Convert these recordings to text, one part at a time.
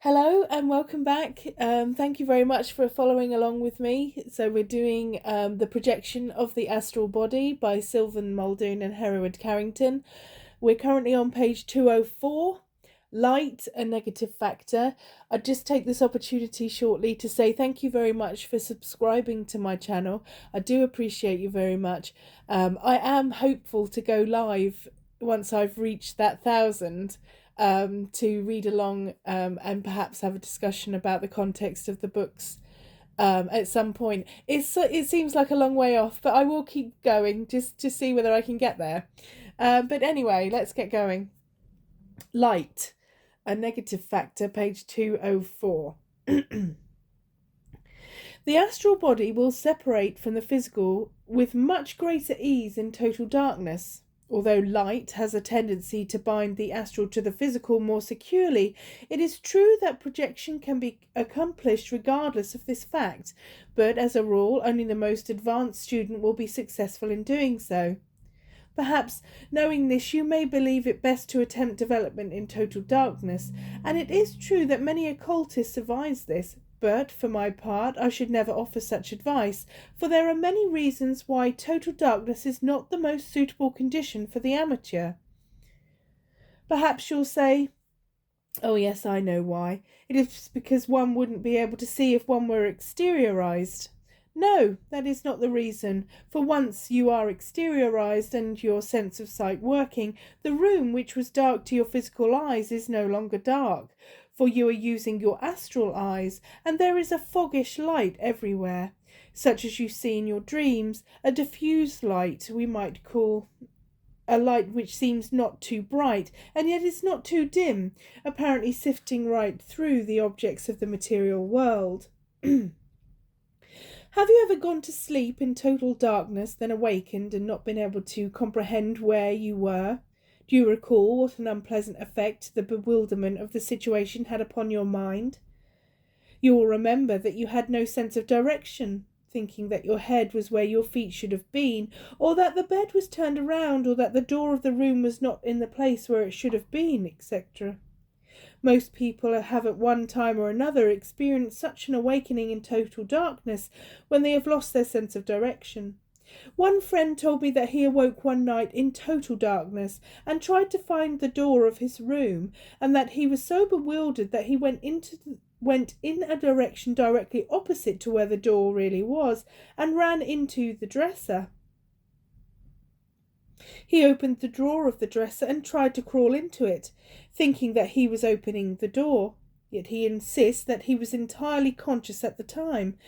Hello and welcome back. Thank you very much for following along with me. So we're doing the projection of the astral body by Sylvan, Muldoon and Hereward Carrington. We're currently on page 204, Light, a Negative Factor. I'd just take this opportunity shortly to say thank you very much for subscribing to my channel. I do appreciate you very much. I am hopeful to go live once I've reached that 1,000. To read along and perhaps have a discussion about the context of the books at some point. It seems like a long way off, but I will keep going just to see whether I can get there. But anyway, let's get going. Light, a Negative Factor, page 204. The astral body will separate from the physical with much greater ease in total darkness. Although light has a tendency to bind the astral to the physical more securely, it is true that projection can be accomplished regardless of this fact, but as a rule, only the most advanced student will be successful in doing so. Perhaps, knowing this, you may believe it best to attempt development in total darkness, and it is true that many occultists advise this, but, for my part, I should never offer such advice, for there are many reasons why total darkness is not the most suitable condition for the amateur. Perhaps you'll say, "Oh yes, I know why. It is because one wouldn't be able to see if one were exteriorized." No, that is not the reason, for once you are exteriorized and your sense of sight working, the room which was dark to your physical eyes is no longer dark, for you are using your astral eyes, and there is a foggish light everywhere, such as you see in your dreams, a diffused light we might call, a light which seems not too bright, and yet is not too dim, apparently sifting right through the objects of the material world. Have you ever gone to sleep in total darkness, then awakened and not been able to comprehend where you were? Do you recall what an unpleasant effect the bewilderment of the situation had upon your mind? You will remember that you had no sense of direction, thinking that your head was where your feet should have been, or that the bed was turned around, or that the door of the room was not in the place where it should have been, etc. Most people have at one time or another experienced such an awakening in total darkness when they have lost their sense of direction. One friend told me that he awoke one night in total darkness and tried to find the door of his room, and that he was so bewildered that he went in a direction directly opposite to where the door really was, and ran into the dresser. He opened the drawer of the dresser and tried to crawl into it, thinking that he was opening the door, yet he insists that he was entirely conscious at the time.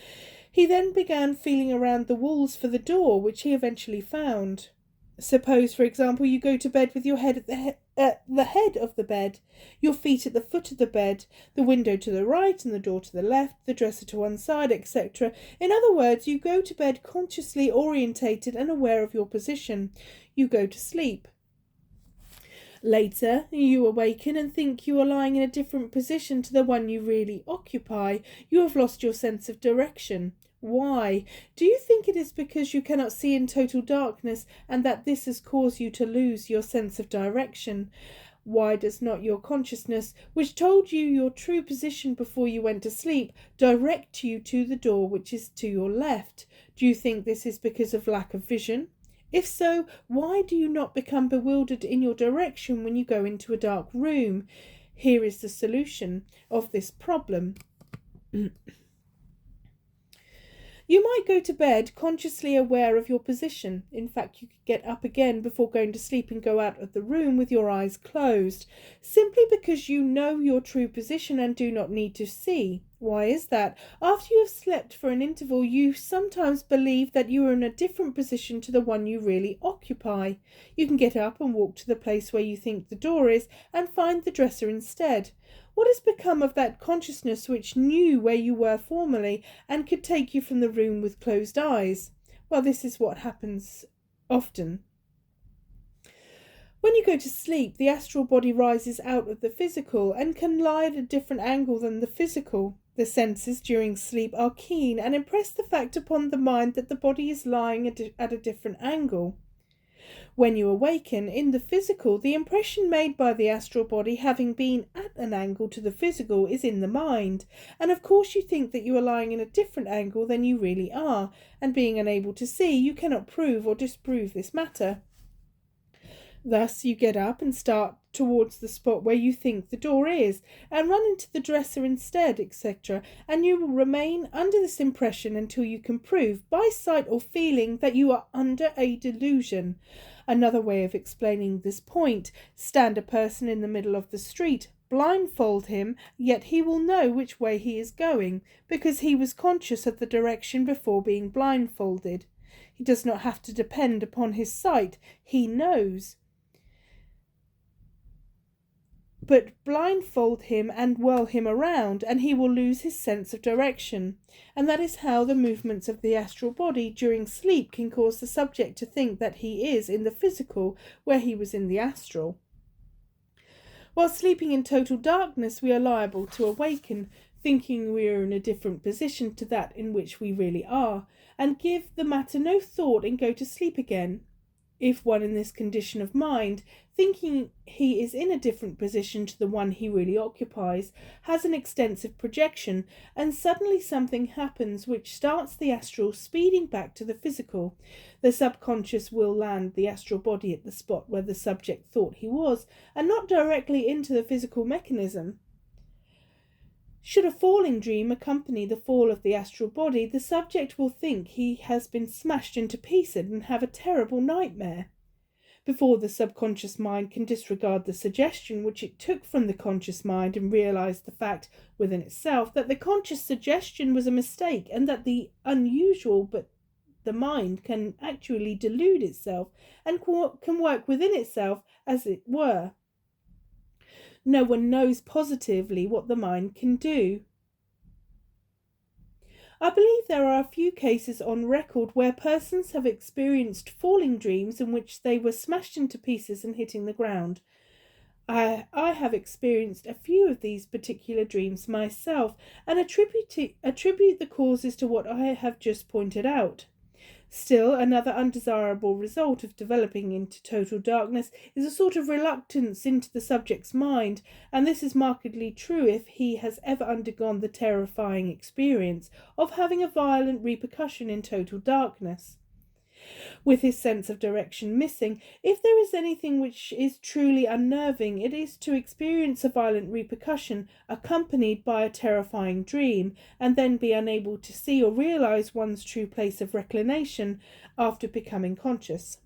He then began feeling around the walls for the door, which he eventually found. Suppose, for example, you go to bed with your head at the head of the bed, your feet at the foot of the bed, the window to the right and the door to the left, the dresser to one side, etc. In other words, you go to bed consciously orientated and aware of your position. You go to sleep. Later, you awaken and think you are lying in a different position to the one you really occupy. You have lost your sense of direction. Why? Do you think it is because you cannot see in total darkness, and that this has caused you to lose your sense of direction? Why does not your consciousness, which told you your true position before you went to sleep, direct you to the door which is to your left? Do you think this is because of lack of vision? If so, why do you not become bewildered in your direction when you go into a dark room? Here is the solution of this problem. You might go to bed consciously aware of your position. In fact, you could get up again before going to sleep and go out of the room with your eyes closed, simply because you know your true position and do not need to see. Why is that? After you have slept for an interval, you sometimes believe that you are in a different position to the one you really occupy. You can get up and walk to the place where you think the door is and find the dresser instead. What has become of that consciousness which knew where you were formerly and could take you from the room with closed eyes? Well, this is what happens often. When you go to sleep, the astral body rises out of the physical and can lie at a different angle than the physical. The senses during sleep are keen and impress the fact upon the mind that the body is lying at a different angle. When you awaken in the physical, the impression made by the astral body having been at an angle to the physical is in the mind, and of course you think that you are lying in a different angle than you really are, and being unable to see, you cannot prove or disprove this matter. Thus you get up and start towards the spot where you think the door is, and run into the dresser instead, etc., and you will remain under this impression until you can prove, by sight or feeling, that you are under a delusion. Another way of explaining this point: stand a person in the middle of the street, blindfold him, yet he will know which way he is going, because he was conscious of the direction before being blindfolded. He does not have to depend upon his sight, he knows. But blindfold him and whirl him around, and he will lose his sense of direction. And that is how the movements of the astral body during sleep can cause the subject to think that he is in the physical where he was in the astral. While sleeping in total darkness, we are liable to awaken, thinking we are in a different position to that in which we really are, and give the matter no thought and go to sleep again. If one in this condition of mind, thinking he is in a different position to the one he really occupies, has an extensive projection, and suddenly something happens which starts the astral speeding back to the physical, the subconscious will land the astral body at the spot where the subject thought he was, and not directly into the physical mechanism. Should a falling dream accompany the fall of the astral body, the subject will think he has been smashed into pieces and have a terrible nightmare. Before the subconscious mind can disregard the suggestion which it took from the conscious mind and realize the fact within itself that the conscious suggestion was a mistake and that the unusual, but the mind can actually delude itself and can work within itself as it were. No one knows positively what the mind can do. I believe there are a few cases on record where persons have experienced falling dreams in which they were smashed into pieces and hitting the ground. I have experienced a few of these particular dreams myself, and attribute the causes to what I have just pointed out. Still, another undesirable result of developing into total darkness is a sort of reluctance into the subject's mind, and this is markedly true if he has ever undergone the terrifying experience of having a violent repercussion in total darkness. With his sense of direction missing, if there is anything which is truly unnerving, it is to experience a violent repercussion accompanied by a terrifying dream, and then be unable to see or realize one's true place of reclination after becoming conscious.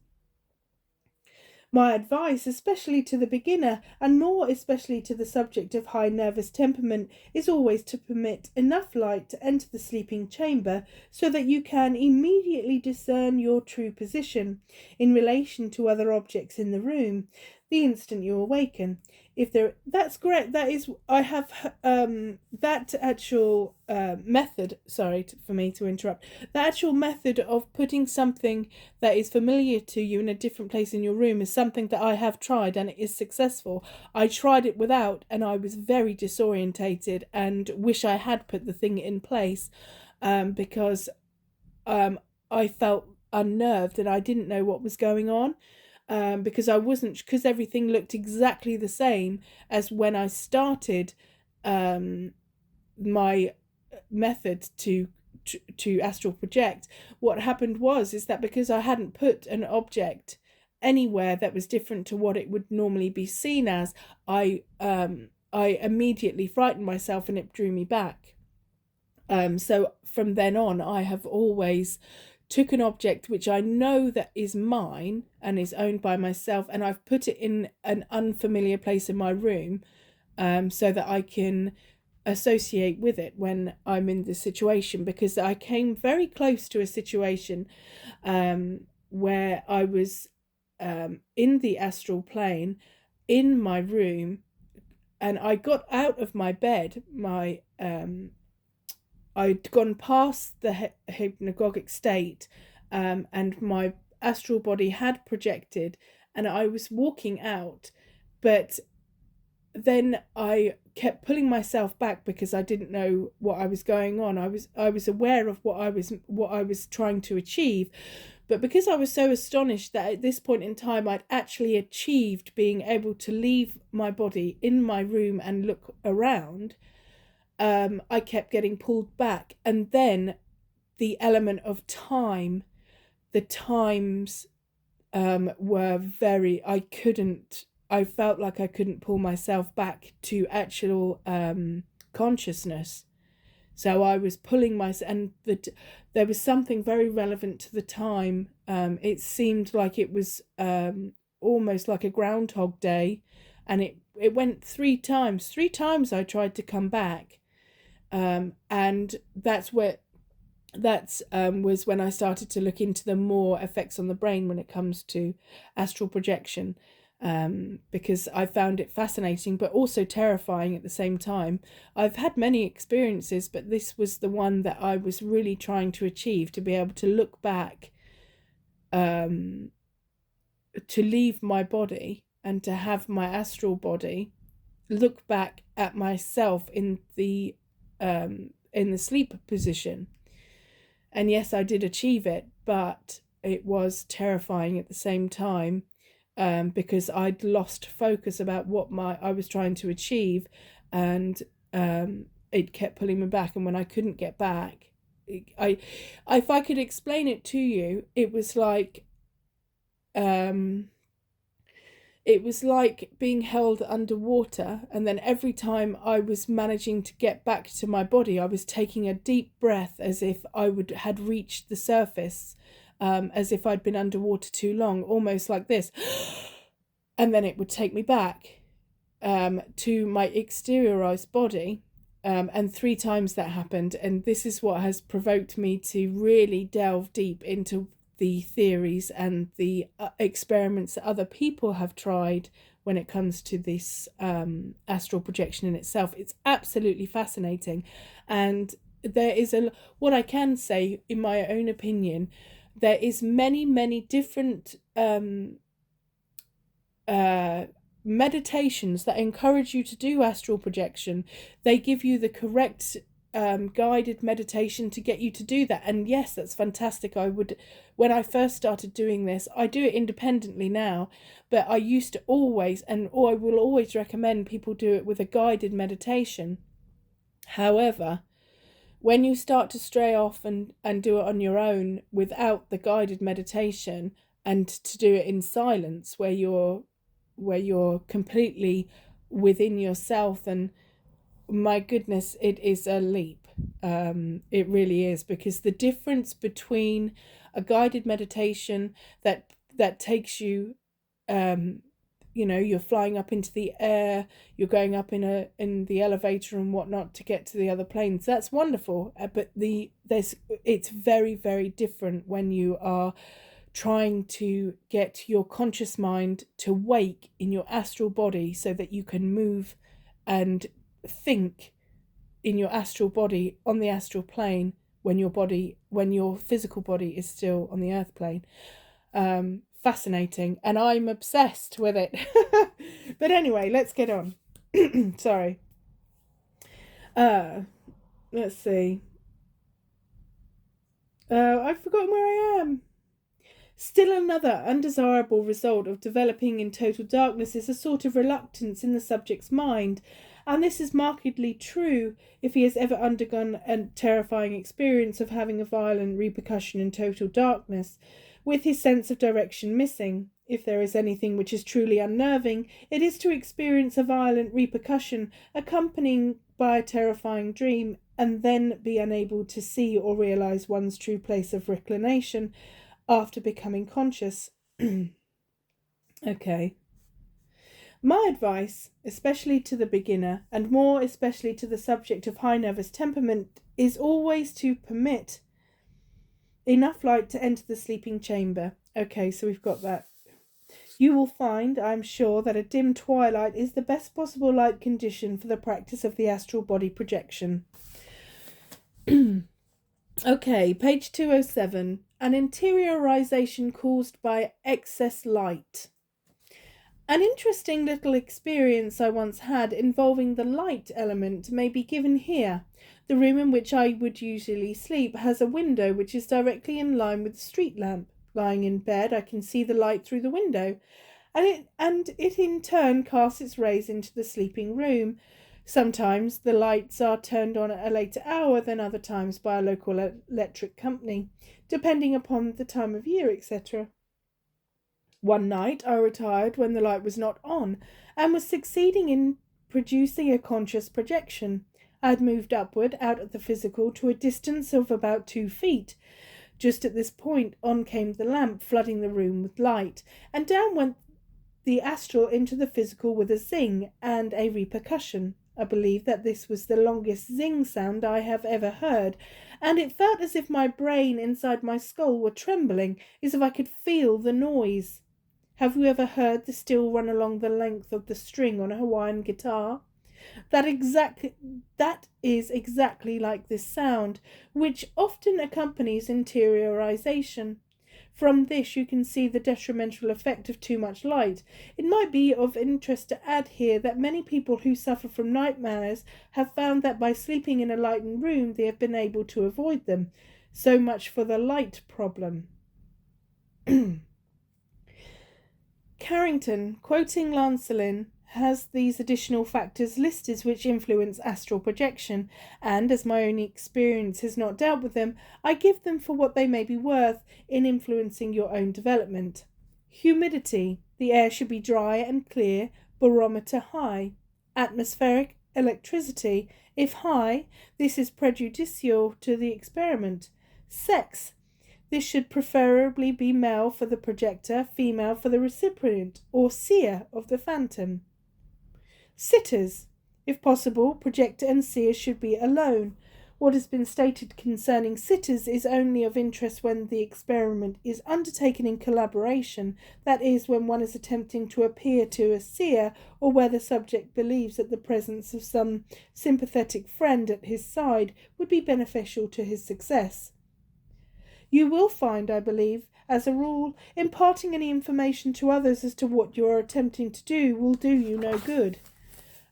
My advice, especially to the beginner, and more especially to the subject of high nervous temperament, is always to permit enough light to enter the sleeping chamber so that you can immediately discern your true position in relation to other objects in the room the instant you awaken. That's correct. That is, I have that actual method. Sorry for me to interrupt. The actual method of putting something that is familiar to you in a different place in your room is something that I have tried, and it is successful. I tried it without, and I was very disorientated, and wish I had put the thing in place, because I felt unnerved and I didn't know what was going on. Because everything looked exactly the same as when I started my method to astral project. What happened is that because I hadn't put an object anywhere that was different to what it would normally be seen as, I immediately frightened myself and it drew me back. So from then on, I have always took an object which I know that is mine and is owned by myself, and I've put it in an unfamiliar place in my room, so that I can associate with it when I'm in this situation, because I came very close to a situation where I was in the astral plane in my room, and I got out of my bed. I'd gone past the hypnagogic state, and my astral body had projected, and I was walking out, but then I kept pulling myself back because I didn't know what I was going on. I was aware of what I was trying to achieve, But because I was so astonished that at this point in time I'd actually achieved being able to leave my body in my room and look around, I kept getting pulled back. And then the element of time, the times were I felt like I couldn't pull myself back to actual consciousness. So I was pulling myself, and there was something very relevant to the time. It seemed like it was almost like a Groundhog Day, and it went 3 times. 3 times I tried to come back, and that's was when I started to look into the more effects on the brain when it comes to astral projection. Because I found it fascinating but also terrifying at the same time. I've had many experiences, but this was the one that I was really trying to achieve, to be able to look back, to leave my body and to have my astral body look back at myself in the sleep position. And yes, I did achieve it, but it was terrifying at the same time. Because I'd lost focus about what I was trying to achieve, and it kept pulling me back. And when I couldn't get back, if I could explain it to you, it was like being held underwater, and then every time I was managing to get back to my body, I was taking a deep breath as if I had reached the surface. As if I'd been underwater too long, almost like this. And then it would take me back to my exteriorized body. And 3 times that happened. And this is what has provoked me to really delve deep into the theories and the experiments that other people have tried when it comes to this astral projection in itself. It's absolutely fascinating. And there is what I can say, in my own opinion, there is many different meditations that encourage you to do astral projection. They give you the correct guided meditation to get you to do that. And yes, that's fantastic. When I first started doing this, I do it independently now, but I used to always, I will always recommend people do it with a guided meditation. However, when you start to stray off and do it on your own without the guided meditation, and to do it in silence, where you're completely within yourself, and my goodness, it is a leap. It really is, because the difference between a guided meditation that takes you, you're flying up into the air, you're going up in the elevator and whatnot to get to the other planes. That's wonderful, but it's very, very different when you are trying to get your conscious mind to wake in your astral body, so that you can move and think in your astral body on the astral plane when your physical body is still on the earth plane. Fascinating, and I'm obsessed with it. But anyway, let's get on. Sorry. Let's see. I've forgotten where I am. Still another undesirable result of developing in total darkness is a sort of reluctance in the subject's mind, and this is markedly true if he has ever undergone a terrifying experience of having a violent repercussion in total darkness, with his sense of direction missing. If there is anything which is truly unnerving, it is to experience a violent repercussion accompanying by a terrifying dream, and then be unable to see or realise one's true place of reclination after becoming conscious. Okay. My advice, especially to the beginner, and more especially to the subject of high nervous temperament, is always to permit enough light to enter the sleeping chamber. Okay, so we've got that. You will find, I am sure, that a dim twilight is the best possible light condition for the practice of the astral body projection. Okay, page 207. An interiorization caused by excess light. An interesting little experience I once had involving the light element may be given here. The room in which I would usually sleep has a window which is directly in line with the street lamp. Lying in bed, I can see the light through the window, and it in turn casts its rays into the sleeping room. Sometimes the lights are turned on at a later hour than other times by a local electric company, depending upon the time of year, etc. One night I retired when the light was not on, and was succeeding in producing a conscious projection. I had moved upward out of the physical to a distance of about 2 feet. Just at this point on came the lamp, flooding the room with light, and down went the astral into the physical with a zing and a repercussion. I believe that this was the longest zing sound I have ever heard, and it felt as if my brain inside my skull were trembling, as if I could feel the noise. Have you ever heard the steel run along the length of the string on a Hawaiian guitar? That is exactly like this sound, which often accompanies interiorization. From this you can see the detrimental effect of too much light. It might be of interest to add here that many people who suffer from nightmares have found that by sleeping in a lightened room they have been able to avoid them. So much for the light problem. Carrington, quoting Lancelin, has these additional factors listed which influence astral projection, and as my own experience has not dealt with them, I give them for what they may be worth in influencing your own development. Humidity. The air should be dry and clear, barometer high. Atmospheric electricity. If high, this is prejudicial to the experiment. Sex. This should preferably be male for the projector, female for the recipient, or seer of the phantom. Sitters. If possible, projector and seer should be alone. What has been stated concerning sitters is only of interest when the experiment is undertaken in collaboration, that is, when one is attempting to appear to a seer, or where the subject believes that the presence of some sympathetic friend at his side would be beneficial to his success. You will find, I believe, as a rule, imparting any information to others as to what you are attempting to do will do you no good.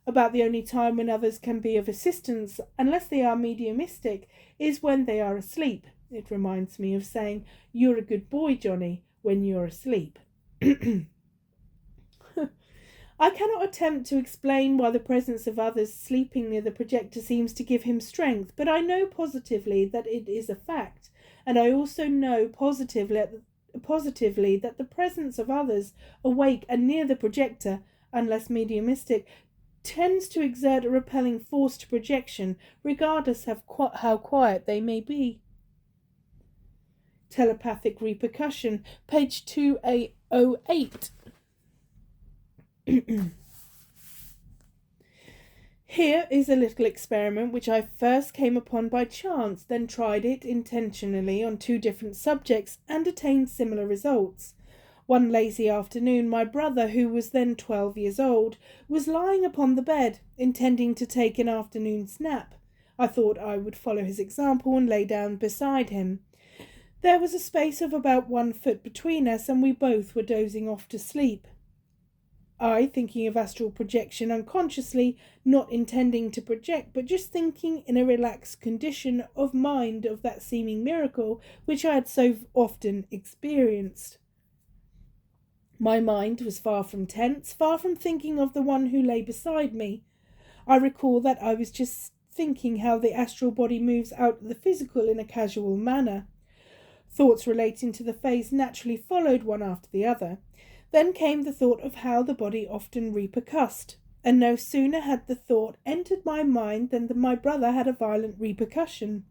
About the only time when others can be of assistance, unless they are mediumistic, is when they are asleep. It reminds me of saying, "You're a good boy, Johnny," when you're asleep. I cannot attempt to explain why the presence of others sleeping near the projector seems to give him strength, but I know positively that it is a fact, and I also know positively that the presence of others awake and near the projector, unless mediumistic, tends to exert a repelling force to projection, regardless of how quiet they may be. Telepathic repercussion, page 2808. Here is a little experiment which I first came upon by chance, then tried it intentionally on 2 different subjects, and attained similar results. One lazy afternoon, my brother, who was then 12 years old, was lying upon the bed, intending to take an afternoon's nap. I thought I would follow his example and lay down beside him. There was a space of about 1 foot between us, and we both were dozing off to sleep. I, thinking of astral projection unconsciously, not intending to project, but just thinking in a relaxed condition of mind of that seeming miracle which I had so often experienced. My mind was far from tense, far from thinking of the one who lay beside me. I recall that I was just thinking how the astral body moves out of the physical in a casual manner. Thoughts relating to the phase naturally followed one after the other. Then came the thought of how the body often repercussed, and no sooner had the thought entered my mind than my brother had a violent repercussion.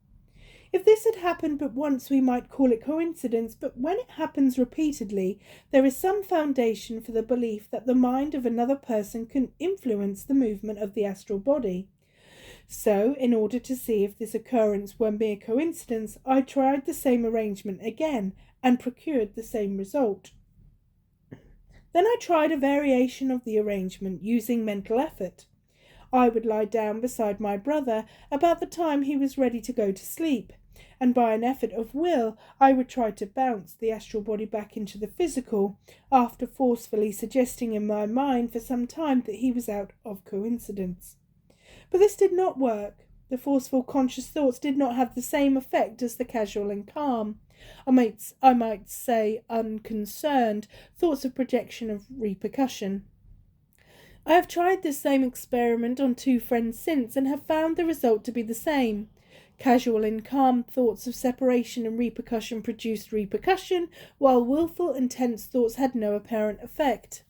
If this had happened but once, we might call it coincidence, but when it happens repeatedly, there is some foundation for the belief that the mind of another person can influence the movement of the astral body. So, in order to see if this occurrence were mere coincidence, I tried the same arrangement again, and procured the same result. Then I tried a variation of the arrangement, using mental effort. I would lie down beside my brother about the time he was ready to go to sleep, and by an effort of will I would try to bounce the astral body back into the physical, after forcefully suggesting in my mind for some time that he was out of coincidence. But this did not work. The forceful conscious thoughts did not have the same effect as the casual and calm, I might say unconcerned, thoughts of projection of repercussion. I have tried this same experiment on 2 friends since, and have found the result to be the same. Casual and calm thoughts of separation and repercussion produced repercussion, while willful and tense thoughts had no apparent effect.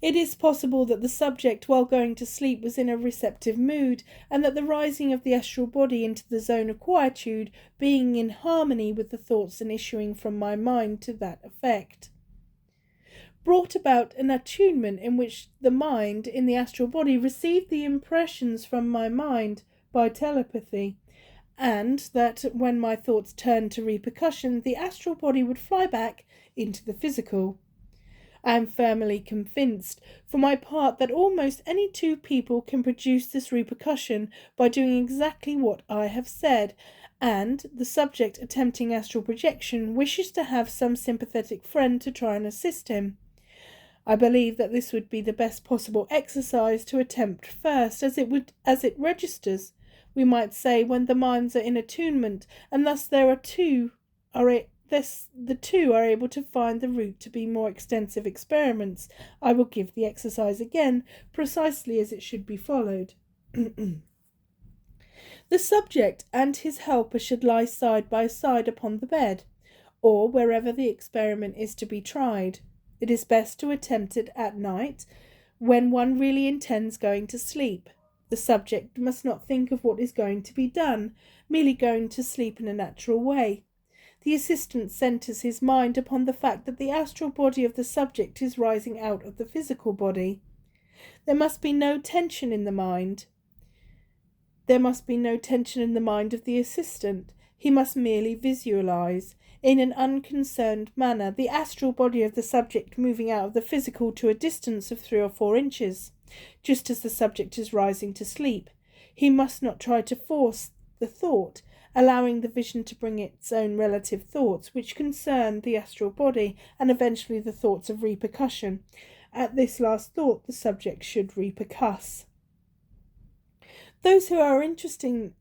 It is possible that the subject, while going to sleep, was in a receptive mood, and that the rising of the astral body into the zone of quietude, being in harmony with the thoughts and issuing from my mind to that effect, brought about an attunement in which the mind in the astral body received the impressions from my mind by telepathy, and that when my thoughts turned to repercussion, the astral body would fly back into the physical. I am firmly convinced, for my part, that almost any 2 people can produce this repercussion by doing exactly what I have said, and the subject attempting astral projection wishes to have some sympathetic friend to try and assist him. I believe that this would be the best possible exercise to attempt first, as it registers, we might say, when the minds are in attunement, and thus the 2 are able to find the route to be more extensive experiments. I will give the exercise again, precisely as it should be followed. The subject and his helper should lie side by side upon the bed, or wherever the experiment is to be tried. It is best to attempt it at night, when one really intends going to sleep. The subject must not think of what is going to be done, merely going to sleep in a natural way. The assistant centres his mind upon the fact that the astral body of the subject is rising out of the physical body. There must be no tension in the mind. There must be no tension in the mind of the assistant. He must merely visualize, in an unconcerned manner, the astral body of the subject moving out of the physical to a distance of 3 or 4 inches, just as the subject is rising to sleep. He must not try to force the thought, allowing the vision to bring its own relative thoughts, which concern the astral body, and eventually the thoughts of repercussion. At this last thought, the subject should repercuss. Those who are interested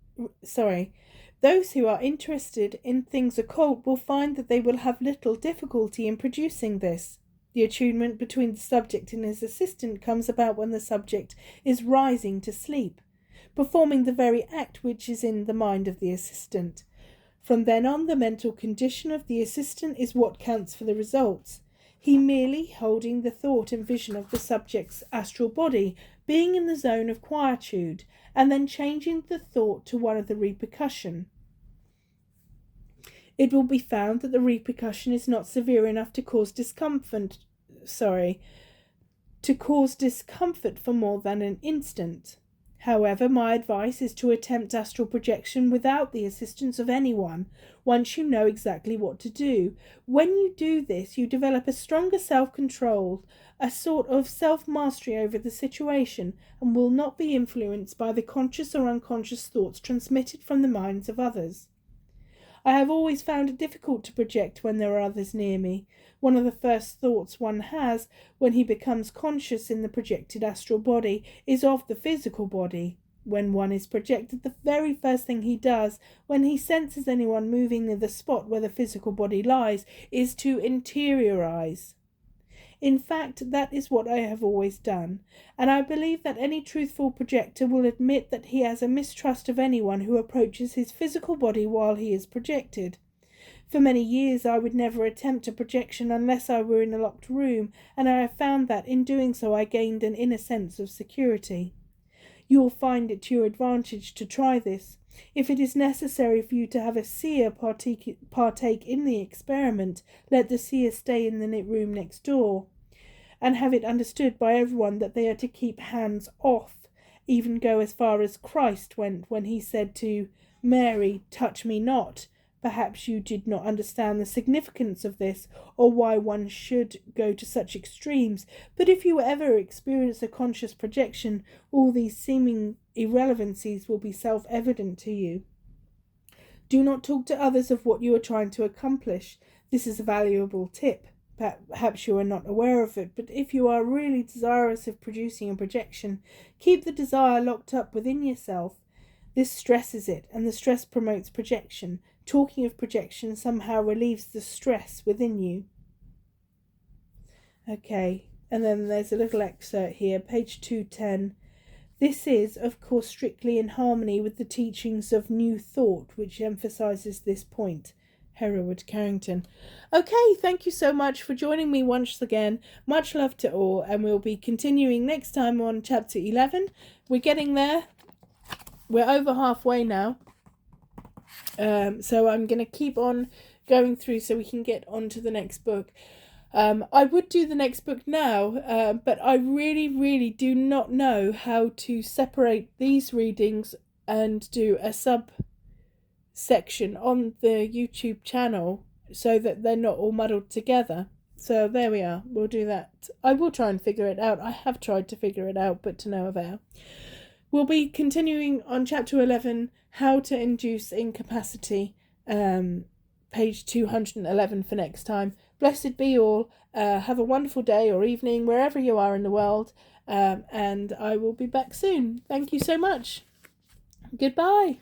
in things occult will find that they will have little difficulty in producing this. The attunement between the subject and his assistant comes about when the subject is rising to sleep, performing the very act which is in the mind of the assistant. From then on, the mental condition of the assistant is what counts for the results. He merely holding the thought and vision of the subject's astral body, being in the zone of quietude, and then changing the thought to one of the repercussion. It will be found that the repercussion is not severe enough to cause discomfort for more than an instant. However, my advice is to attempt astral projection without the assistance of anyone, once you know exactly what to do. When you do this, you develop a stronger self-control, a sort of self-mastery over the situation, and will not be influenced by the conscious or unconscious thoughts transmitted from the minds of others. I have always found it difficult to project when there are others near me. One of the first thoughts one has, when he becomes conscious in the projected astral body, is of the physical body. When one is projected, the very first thing he does, when he senses anyone moving near the spot where the physical body lies, is to interiorize. In fact, that is what I have always done, and I believe that any truthful projector will admit that he has a mistrust of anyone who approaches his physical body while he is projected. For many years I would never attempt a projection unless I were in a locked room, and I have found that in doing so I gained an inner sense of security. You will find it to your advantage to try this. If it is necessary for you to have a seer partake in the experiment, let the seer stay in the room next door, and have it understood by everyone that they are to keep hands off, even go as far as Christ went when he said to Mary, "Touch me not." Perhaps you did not understand the significance of this, or why one should go to such extremes, but if you ever experience a conscious projection, all these seeming irrelevancies will be self-evident to you. Do not talk to others of what you are trying to accomplish. This is a valuable tip. Perhaps you are not aware of it, but if you are really desirous of producing a projection, keep the desire locked up within yourself. This stresses it, and the stress promotes projection. Talking of projection somehow relieves the stress within you. Okay, and then there's a little excerpt here, page 210. This is, of course, strictly in harmony with the teachings of New Thought, which emphasises this point. Hereward Carrington. Okay, thank you so much for joining me once again. Much love to all, and we'll be continuing next time on chapter 11. We're getting there. We're over halfway now. So I'm going to keep on going through so we can get on to the next book. I would do the next book now, but I really do not know how to separate these readings and do a subsection on the YouTube channel so that they're not all muddled together. So there we are. We'll do that. I will try and figure it out. I have tried to figure it out, but to no avail. We'll be continuing on chapter 11, How to Induce Incapacity, page 211 for next time. Blessed be all. Have a wonderful day or evening wherever you are in the world, and I will be back soon. Thank you so much. Goodbye.